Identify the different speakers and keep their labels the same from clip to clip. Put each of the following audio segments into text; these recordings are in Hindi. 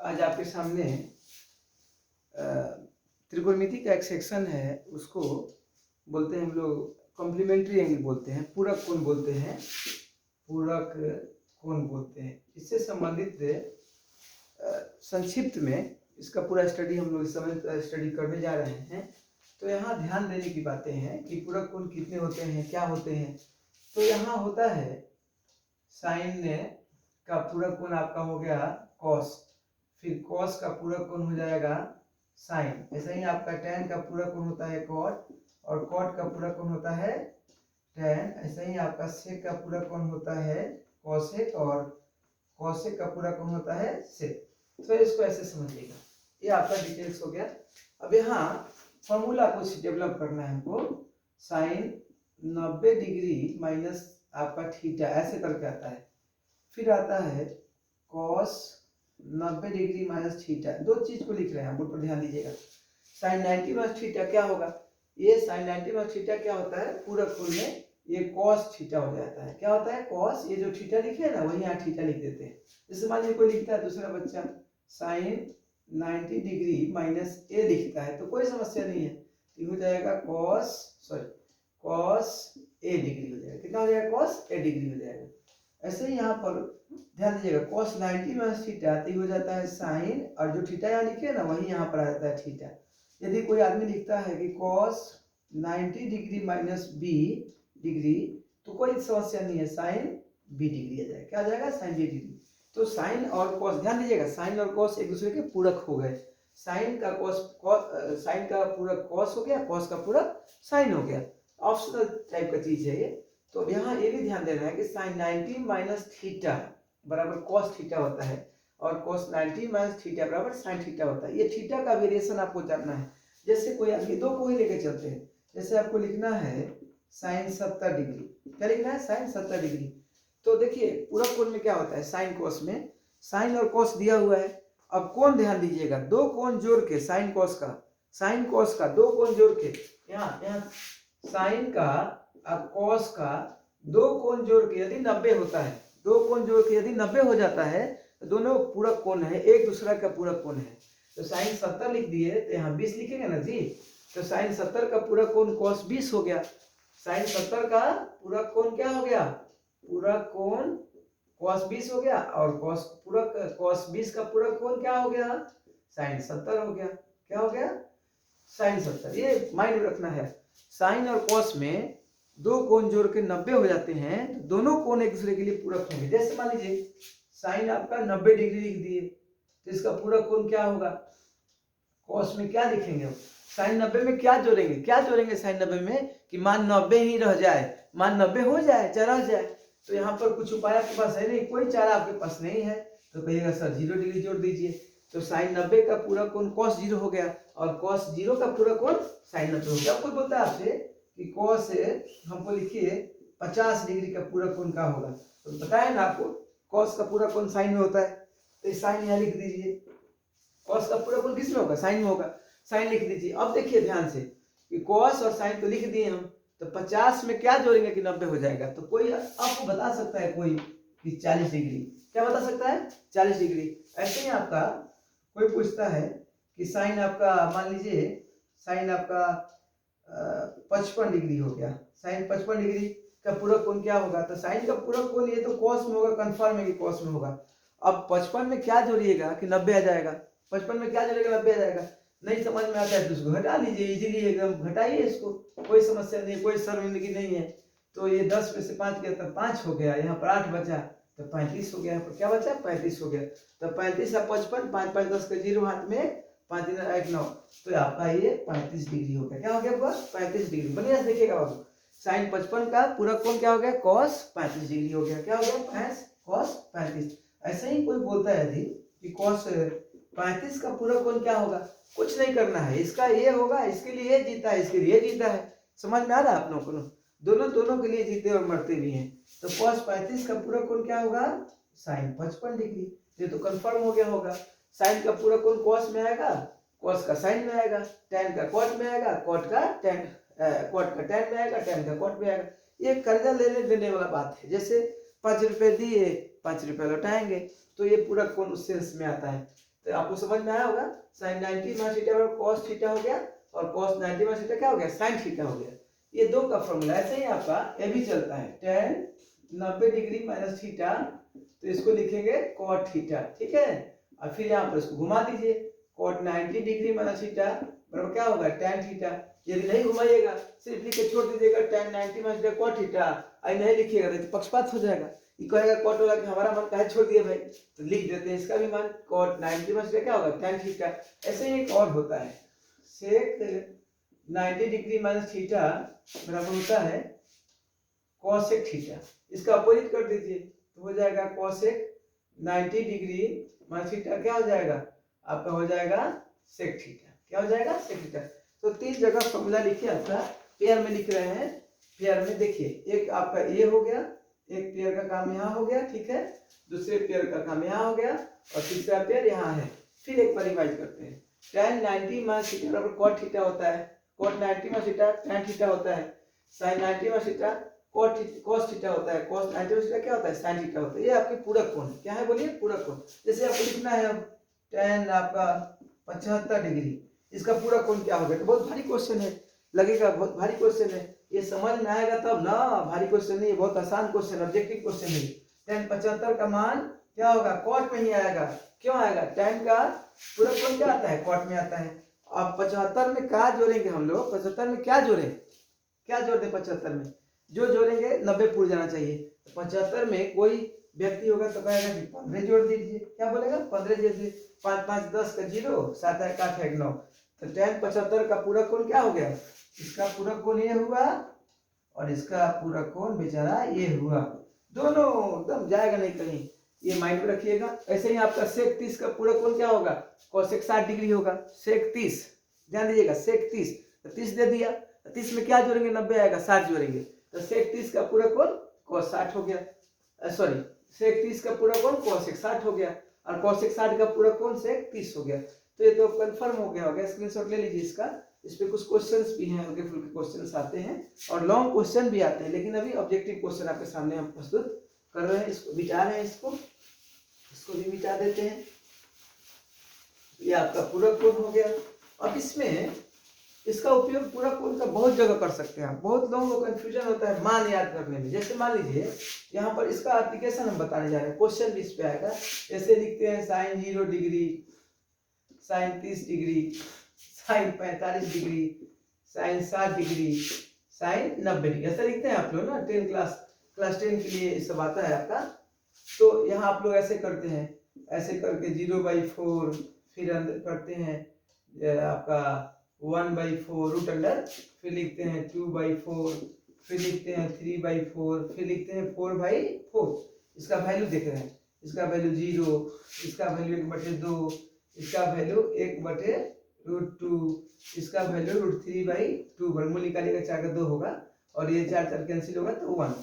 Speaker 1: आज आपके सामने त्रिकोणमिति का एक सेक्शन है, उसको बोलते हैं हम लोग कॉम्प्लीमेंट्री एंगल बोलते हैं, पूरक कोण बोलते हैं, पूरक कोण बोलते हैं। इससे संबंधित संक्षिप्त में इसका पूरा स्टडी हम लोग इस समय स्टडी करने जा रहे हैं। तो यहाँ ध्यान देने की बातें हैं कि पूरक कोण कितने होते हैं, क्या होते हैं। तो यहाँ होता है साइन का पूरक कोण आपका हो गया कॉस, फिर कॉस का पूरक कोण हो जाएगा साइन। ऐसा ही आपका टैन का पूरक कोण होता है कॉट, और कॉट का पूरक कोण होता है टैन। ऐसा ही आपका सेक का पूरक कोण होता है कॉसेक, और कॉसेक का पूरक कोण होता है सेक। तो इसको ऐसे समझिएगा, ये आपका डिटेल्स हो गया। अब यहाँ फॉर्मूला कुछ डेवलप करना है हमको। साइन 90 डिग्री माइनस आपका थीटा ऐसे करके आता है, फिर आता है कॉस 90 डिग्री माइनस थीटा। दो चीज को लिख रहे हैं, बोर्ड पर ध्यान दीजिएगा। साइन 90 माइनस थीटा क्या होगा, ये साइन 90 माइनस थीटा क्या होता है, पूरक कोण में ये कॉस थीटा हो जाता है। क्या होता है कॉस, ये जो थीटा लिखे है ना वही यहाँ थीटा लिख देते हैं। जैसे मान लीजिए कोई लिखता है दूसरा बच्चा साइन 90 डिग्री माइनस ए लिखता है तो कोई समस्या नहीं है, ये हो जाएगा कॉस ए डिग्री हो जाएगा। कितना हो जाएगा, कॉस ए डिग्री हो जाएगा। ऐसे ही यहाँ पर ध्यान दीजिएगा, कॉस 90 माइनस थीटा तो हो जाता है साइन, और जो थीटा यहाँ लिखे है ना वही यहाँ पर आ जाता है थीटा। यदि कोई आदमी लिखता है कि cos 90 degree minus B degree तो कोई समस्या नहीं है, साइन बी डिग्री आ जाएगा। क्या आ जाएगा, साइन बी डिग्री। तो साइन और कॉस, ध्यान दीजिएगा साइन और कॉस एक दूसरे के पूरक हो गए। साइन का साइन का पूरक कॉस हो गया, कॉस का पूरक साइन हो गया। ऑप्शनल टाइप का चीज है ये। तो यहाँ ये भी ध्यान देना है कि साइन 90 माइनस थीटा बराबर कॉस थीटा होता है, और कॉस 90 माइनस थीटा बराबर साइन थीटा होता है। ये थीटा का वेरिएशन आपको जानना है। जैसे कोई आदमी दो को ही लेके चलते हैं, जैसे आपको लिखना है साइन 70 डिग्री, क्या लिखना है, साइन 70 डिग्री। तो देखिए पूरक कोण में क्या होता है, साइन कॉस में साइन और कॉस दिया हुआ है। अब कोण ध्यान दीजिएगा, दो कोण जोड़ के साइन कॉस का दो कोण जोड़ के, यहाँ साइन का और कॉस का दो कोण जोड़ के यदि 90 होता है, दो कोण जोड़ के यदि 90 हो जाता है तो दोनों पूरक कोण है, एक दूसरा का पूरक कोण है। तो साइन 70 लिख दिए तो यहाँ 20 लिखेंगे ना जी। तो साइन 70 का पूरक कोण कॉस 20 हो गया। साइन 70 का पूरक कोण क्या हो गया, पूरक कोण कॉस 20 हो गया, और कॉस 20 का पूरक कोण क्या हो गया, साइन 70 हो गया। क्या हो गया, साइन 70। ये माइंड रखना है, साइन और कॉस में दो कोण जोड़ के 90 हो जाते हैं तो दोनों कोण एक दूसरे के लिए पूरक होंगे। जैसे मान लीजिए साइन आपका 90 डिग्री लिख दिए तो इसका पूरक कोण क्या होगा, कॉस में क्या लिखेंगे, साइन 90 में क्या जोड़ेंगे साइन 90 में कि मान 90 ही रह जाए, मान 90 हो जाए चाहे रह जाए। तो यहाँ पर कुछ उपाय आपके पास है नहीं, कोई चारा आपके पास नहीं है, तो कहिएगा सर 0 डिग्री जोड़ दीजिए। तो साइन 90 का पूरक कोण कॉस 0 हो गया, और कॉस 0 का पूरक कोण साइन 90 हो गया। कोई बोलता है आपसे कि कॉस हमको लिखिए 50 डिग्री का पूरक कोण क्या होगा, तो बताया ना आपको कॉस का पूरक कोण साइन में होता है, तो साइन यहाँ लिख दीजिए। कॉस का पूरक कोण किस में होगा, साइन में होगा, साइन लिख दीजिए। अब देखिए ध्यान से कि कॉस और साइन तो लिख दिए हम, तो 50 में क्या जोड़ेंगे कि 90 हो जाएगा। तो कोई आपको बता सकता है कोई कि 40 डिग्री, क्या बता सकता है, 40 डिग्री। ऐसे ही आपका कोई पूछता है कि साइन आपका मान लीजिए साइन आपका 55 डिग्री हो गया, साइन 55 डिग्री का पूरक कोण क्या होगा, तो साइन का पूरक कोण ये तो कॉस में होगा, कंफर्म है कि कॉस में होगा। अब 55 में क्या जोड़िएगा कि 90 आ जाएगा, 55 में क्या जोड़ेगा 90 आ जाएगा। नहीं समझ में आता है तो उसको हटा लीजिए, इजीली एकदम घटाइए इसको, कोई समस्या नहीं, कोई शर्मिंदगी नहीं है। तो ये 10 में से 5 गया तो 5 हो गया, यहाँ पर 8 बचा तो 35 हो गया, यहाँ पर क्या बचा 35 हो गया। तो 35 और 55, 5 5 10 का 0 हाथ में, 5 3 8 9, तो आपका ये 35 डिग्री हो गया। क्या हो गया आपका 35 डिग्री। बढ़िया से देखिएगा बाबू, साइन 55 का पूरक कोण क्या हो गया, कॉस 35 डिग्री हो गया। क्या हो गया, कॉस 35। ऐसे ही कोई बोलता है यदि कि कॉस 35 का पूरक कोण क्या होगा, कुछ नहीं करना है, इसका ये होगा, इसके लिए ये जीता है, इसके लिए ये जीता है। समझ में आ रहा है आप लोगों को, दोनों के लिए जीते और मरते भी हैं। तो cos 35 का पूरक कोण क्या होगा, साइन 55 डिग्री। ये तो कंफर्म हो गया होगा। साइन का पूरक कोण cos में आएगा, cos का साइन में आएगा, tan का cot में आएगा, cot का tan में आएगा, tan का cot में आएगा। ये कर्जा लेने देने वाला बात है। जैसे 5 रुपए दिए 5 रुपए लौटाएंगे, तो ये पूरक कोण उस सेंस में आता है। तो आपको समझ में आया होगा, साइन 90 माइनस थीटा बराबर कॉस थीटा हो गया और कॉस 90 माइनस थीटा क्या हो गया, साइन थीटा हो गया। ये दो का फॉर्मूला। ऐसे ही आपका ये भी चलता है, tan 90 डिग्री माइनस थीटा, तो इसको लिखेंगे कॉट थीटा, ठीक है। और फिर यहाँ पर इसको घुमा दीजिए, कॉट 90 डिग्री माइनस थीटा बराबर क्या होगा, tan थीटा। यदि नहीं घुमाइएगा, सिर्फ लिख के छोड़ दीजिएगा tan 90 minus theta cot theta, आई नहीं लिखिएगा तो पक्षपात हो जाएगा। ये कहेगा कॉट वाला कि हमारा मान काहे छोड़ दिए भाई, तो लिख देते हैं इसका भी मान कॉट 90 माइनस थीटा क्या होगा, tan थीटा। ऐसे ही एक और होता है, सेक 90 डिग्री माइनस थीटा बराबर होता है कॉसेक थीटा। इसका अपोजिट कर दीजिए तो हो जाएगा कॉसेक 90 डिग्री माइनस थीटा क्या हो जाएगा, आपका हो जाएगा सेक थीटा। क्या हो जाएगा, सेक थीटा। तो तीन जगह फॉर्मूला लिखिए, आपका पेयर में लिख रहे हैं। पेयर में देखिए, एक आपका ये हो गया, एक पेयर का काम यहाँ हो गया, ठीक है, दूसरे पेयर का काम यहाँ हो गया और तीसरा पेयर यहाँ है। फिर एक बार रिवाइज करते हैं, tan 90 माइनस थीटा बराबर cot थीटा होता है, cot 90 minus theta tan theta होता है, sin 90 minus theta cos theta होता है, cos 90 माइनस थीटा क्या होता है, sin थीटा होता है। ये आपके पूरक कोण है। क्या है बोलिए, पूरक कोण। जैसे आपको लिखना है अब tan आपका 75 डिग्री, इसका पूरक कोण क्या होगा, तो बहुत भारी क्वेश्चन है, लगेगा बहुत भारी क्वेश्चन है, ये समझ में आएगा तब ना। भारी क्वेश्चन नहीं, बहुत आसान क्वेश्चन, ऑब्जेक्टिव क्वेश्चन है। tan 75 का मान क्या होगा, कॉट में ही आएगा। क्यों आएगा, tan का पूरा कोण क्या आता है, कॉट में आता है। अब 75 में क्या जोड़ेंगे हम लोग, 75 में क्या जोड़े, क्या जोड़ दे 75 में, जो जोड़ेंगे 90 पूर जाना चाहिए। तो 75 में कोई व्यक्ति होगा तो कहेगा कि 15 जोड़ दीजिए, क्या बोलेगा 15, जैसे 5 5 10 का 0, 7 1 8 1 9, तो tan 75 का पूरा कोण क्या हो गया, इसका पूरा कोण ये हुआ और इसका पूरा कोण बेचारा ये हुआ, दोनों एकदम जाएगा नहीं कहीं, ये माइंड में रखिएगा। ऐसे ही आपका सेक 30 का पूरा कोण क्या होगा, कोसेक 60 डिग्री होगा, सेक 30, ध्यान दीजिएगा, सेक 30, तो 30 दे दिया, 30 में क्या जोड़ेंगे, 90 आएगा, 60 जोड़ेंगे, तो सेक 30 का पूरा कोण cos 60 हो गया, सॉरी सेक 30 का पूरा कोण कोसेक 60 हो गया और कोसेक 60 का पूरा कोण सेक 30 हो गया। तो ये तो कंफर्म हो गया होगा, स्क्रीनशॉट ले लीजिए इसका। इस पे कुछ क्वेश्चंस भी हैं, हल्के फुल्के क्वेश्चंस आते हैं और लॉन्ग क्वेश्चन भी आते हैं, लेकिन अभी ऑब्जेक्टिव क्वेश्चन आपके सामने हम प्रस्तुत कर रहे हैं, इसको मिटा रहे हैं, इसको भी मिटा देते हैं। ये आपका पूरक कोण हो गया। अब इसमें इसका उपयोग पूरक कोण का बहुत जगह कर सकते हैं आप। बहुत लोगों को कंफ्यूजन होता है मान याद करने में। जैसे मान लीजिए यहाँ पर इसका एप्लीकेशन हम बताने जा रहे हैं, क्वेश्चन भी इस पे आएगा। ऐसे लिखते हैं sine 0 degree, sine 30 degree, sine 45 degree, sine 60 degree, sine 90 degree, ऐसा लिखते हैं आप लोग ना, 10 क्लास 10 के लिए ये सब आता है आपका। तो यहाँ आप लोग ऐसे करते हैं, ऐसे करके 0/4, फिर अंदर करते हैं आपका 1/4 रूट अंडर, फिर लिखते हैं 2/4, फिर लिखते हैं 3/4, फिर लिखते हैं 4/4। इसका वैल्यू देख रहे हैं, इसका वैल्यू 0, इसका वैल्यू 1/2, इसका वैल्यू 1/√2, इसका वैल्यू √3/2, वर्गमूल निकालिएगा 4 का 2 होगा और ये 4 4 कैंसिल होगा तो 1,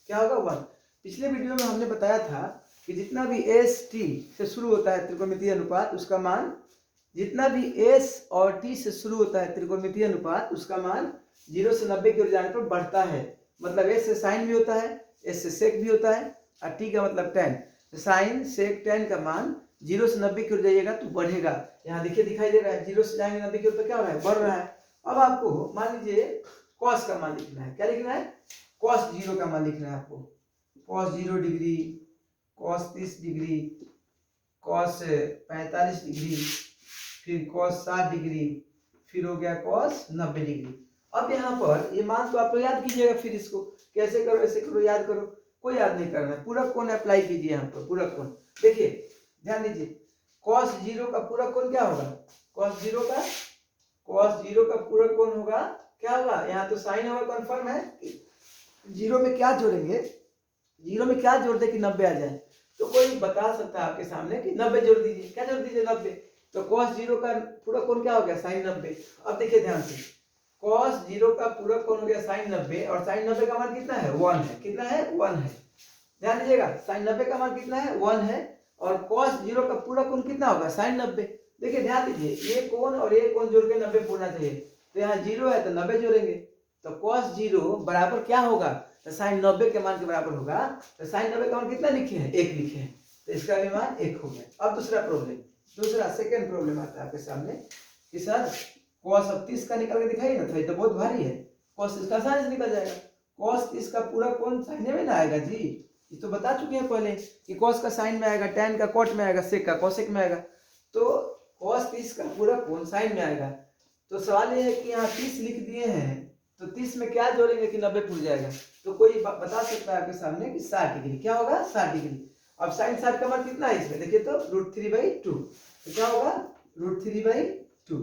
Speaker 1: क्या होगा 1। पिछले वीडियो में हमने बताया था कि जितना भी एस टी से शुरू होता है त्रिकोणमितीय अनुपात, उसका मान, जितना भी एस और टी से शुरू होता है त्रिकोणमितीय अनुपात, उसका मान 0 से 90 की ओर जाने पर बढ़ता है। मतलब एस से साइन भी होता है, एस से सेक भी होता है और टी का मतलब tan। साइन सेक tan का मान 0 से 90 की ओर जाइएगा तो बढ़ेगा। यहाँ देखिए दिखाई दे रहा है, 0 से जाएंगे 90 की ओर तो क्या हो रहा है, बढ़ रहा है। अब आपको मान लीजिए कॉस का मान लिखना है, क्या लिखना है, कॉस 0 का मान लिखना है आपको। Cos 0 degree, cos 30 degree, cos 45 degree, फिर कॉस 60 डिग्री, फिर हो गया कॉस 90 डिग्री। अब यहाँ पर ये मान तो आप लोग याद कीजिएगा, फिर इसको कैसे करो, ऐसे करो, याद करो, कोई याद नहीं करना है। पूरक कोण अप्लाई कीजिए यहाँ पर, पूरक कोण देखिए, ध्यान दीजिए, कॉस 0 का पूरक कोण क्या होगा, कॉस 0 का पूरक कोण होगा, क्या होगा, यहाँ तो साइन होगा, कंफर्म है। 0 में क्या जोड़ेंगे, 0 में क्या जोड़ दे कि 90 आ जाए, तो कोई बता सकता है आपके सामने कि 90 जोड़ दीजिए, क्या जोड़ दीजिए 90, तो cos 0 का पूरक कोण क्या हो गया, sin 90। अब देखिए ध्यान से, cos 0 का पूरक कोण हो गया sin 90 और sin 90 का मान कितना है, 1 है, कितना है, 1 है। ध्यान दीजिएगा, sin 90 का मान कितना है, 1 है और cos 0 का पूरक कोण कितना होगा, sin 90। देखिए ध्यान दीजिए, ये कोण और ये कोण जोड़ के 90 पूरना चाहिए, तो यहाँ 0 है तो 90 जोड़ेंगे, तो cos 0 बराबर क्या होगा, तो sin 90 के मान के बराबर होगा। तो sin 90 का मान कितना लिखे हैं, 1 लिखे हैं, तो इसका भी मान 1 हो गया। अब दूसरा प्रॉब्लम, दूसरा सेकंड प्रॉब्लम आता है आपके सामने कि सर cos अब 30 का निकल के दिखाइए ना, तो ये तो बहुत भारी है, cos 30 का आसानी से निकल जाएगा। cos 30 का पूरा कौन साइन में ना आएगा जी, ये तो बता चुके हैं पहले कि cos का साइन में आएगा, tan का cot में आएगा, sec का cosec में आएगा। तो cos 30 का पूरा कौन साइन में आएगा। तो सवाल ये है कि यहाँ 30 लिख दिए हैं, तो 30 में क्या जोड़ेंगे कि 90 पूछ जाएगा। तो कोई बता सकता है आपके सामने कि 60 डिग्री, क्या होगा 60 डिग्री। अब साइन 60 का मान कितना है इसमें, देखिए तो √3/2, तो क्या होगा √3/2।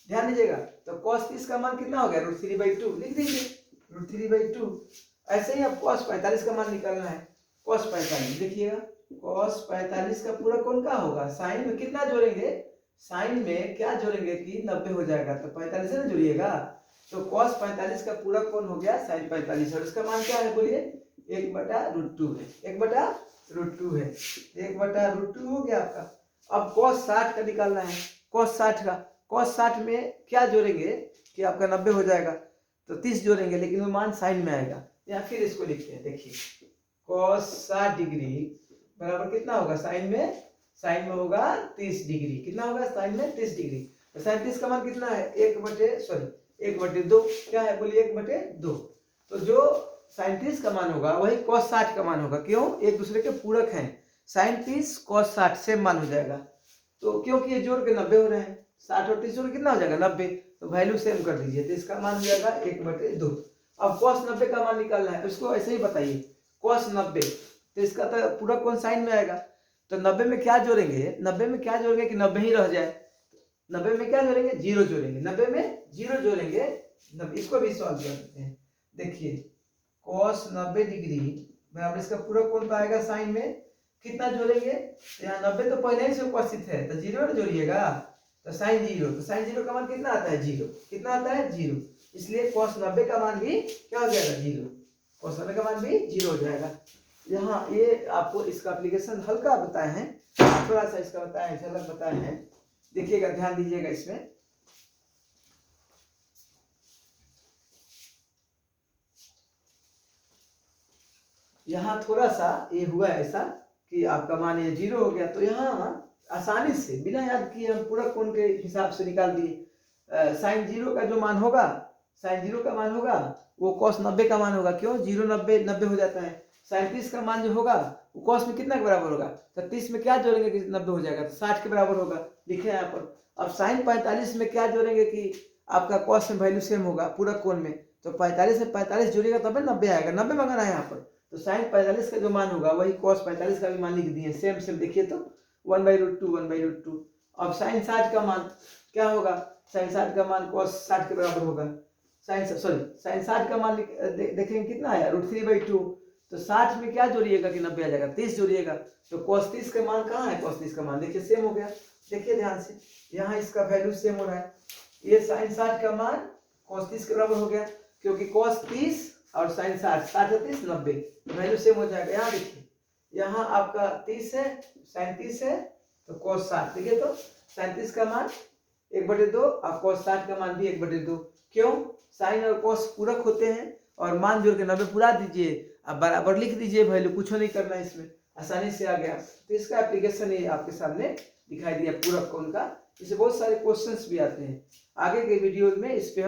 Speaker 1: ध्यान दीजिएगा, तो cos 30 का मान कितना हो गया √3/2, लिख दीजिए √3/2। ऐसे ही अब cos 45 का मान निकालना है। cos 45 देखिएगा, cos 45 का पूरा कौन का होगा, साइन में कितना जोड़ेंगे, साइन में क्या जोड़ेंगे कि 90 हो जाएगा, तो 45 से ना जोड़िएगा। तो cos 45 का पूरा कौन हो गया sin 45, और इसका मान क्या है बोलिए 1/√2 है, 1/√2 है, 1/√2 हो गया आपका। अब cos 60 का निकालना है, cos 60 का, cos 60 में क्या जोड़ेंगे कि आपका 90 हो जाएगा, तो 30 जोड़ेंगे, लेकिन वो मान साइन में आएगा। या फिर इसको लिखते हैं, देखिए cos 60 डिग्री बराबर कितना होगा, साइन में होगा 30 डिग्री, कितना होगा साइन में 30 डिग्री। तो साइन 30 का मान कितना है 1/2, क्या है बोलिए 1/2। तो जो साइन 30 का मान होगा वही cos 60 का मान होगा, क्यों, एक दूसरे के पूरक हैं, साइन 30 cos 60 सेम मान हो जाएगा। तो क्योंकि ये जोड़ के 90 हो रहे हैं, 60 और 30 जोड़ कितना हो जाएगा 90, तो वैल्यू सेम कर दीजिए, तो इसका मान हो जाएगा 1/2। अब cos 90 का मान निकालना है, उसको ऐसे ही बताइए cos 90, तो इसका तो पूरा कौन साइन में आएगा, तो 90 में क्या जोड़ेंगे, 90 में क्या जोड़ेंगे कि 90 ही रह जाए, 90 में क्या जोड़ेंगे, 0 जोड़ेंगे, 90 में 0 जोड़ेंगे। इसको भी सॉल्व करते हैं, देखिए cos 90 डिग्री बराबर इसका पूरा कौन पाएगा, साइन में कितना जोड़ेंगे, तो यहाँ 90 तो पहले ही से उपस्थित है, तो 0 ना जोड़िएगा, तो साइन 0, तो साइन 0 का मान कितना आता है 0, कितना आता है 0, इसलिए cos 90 का मान भी क्या हो जाएगा 0, cos 90 का मान भी 0 हो जाएगा। यहाँ ये आपको इसका एप्लीकेशन हल्का बताए हैं, थोड़ा सा इसका बताए हैं, झलक बताए हैं, देखिएगा ध्यान दीजिएगा इसमें। यहाँ थोड़ा सा ये हुआ ऐसा कि आपका मान ये 0 हो गया, तो यहाँ आसानी से बिना याद किए हम पूरा कोण के हिसाब से निकाल दिए। साइन 0 का जो मान होगा, साइन 0 का मान होगा वो cos 90 का मान होगा, क्यों 0 90 90 हो जाता है। साइन 30 का मान जो होगा वो cos में कितना के बराबर होगा, तो 30 में क्या जोड़ेंगे कि 90 हो जाएगा, तो 60 के बराबर होगा, लिखे यहाँ पर। अब साइन 45 में क्या जोड़ेंगे कि आपका cos में वैल्यू सेम होगा पूरा कोण में, तो 45 से 45 जोड़ेगा तब 90 आएगा, 90 मंगाना है यहाँ पर। तो साइन 45 का जो मान होगा वही cos 45 का भी मान लिख दिए, सेम देखिए तो 1/√2। अब साइन 60 का मान क्या होगा, साइन 60 का मान cos 60 के बराबर होगा, साइन 60 का मान देखेंगे कितना आया √3/2, तो 60 में क्या जोड़िएगा कि 90 आ जाएगा, 30 जोड़िएगा, तो cos 30 का मान कहाँ है, cos 30 का मान देखिए सेम हो गया, देखिए ध्यान से यहाँ इसका वैल्यू सेम हो रहा है, ये साइन 60 का मान cos 30 के बराबर हो गया, क्योंकि cos 30 और साइन 60 और 30 90 वैल्यू सेम हो जाएगा। यहाँ देखिए यहाँ आपका 30 है, साइन 30 है, तो cos 60 देखिए, तो साइन 30 का मान 1/2 और cos 60 का मान भी 1/2, क्यों, साइन और cos पूरक होते हैं, और मान जोड़ के 90 पूरा दीजिए, अब बराबर लिख दीजिए वैल्यू, कुछ नहीं करना है इसमें, आसानी से आ गया। तो इसका एप्लीकेशन ये आपके सामने दिखाई दिया पूरक कोण का, इससे बहुत सारे क्वेश्चंस भी आते हैं, आगे के वीडियो में इस पे हम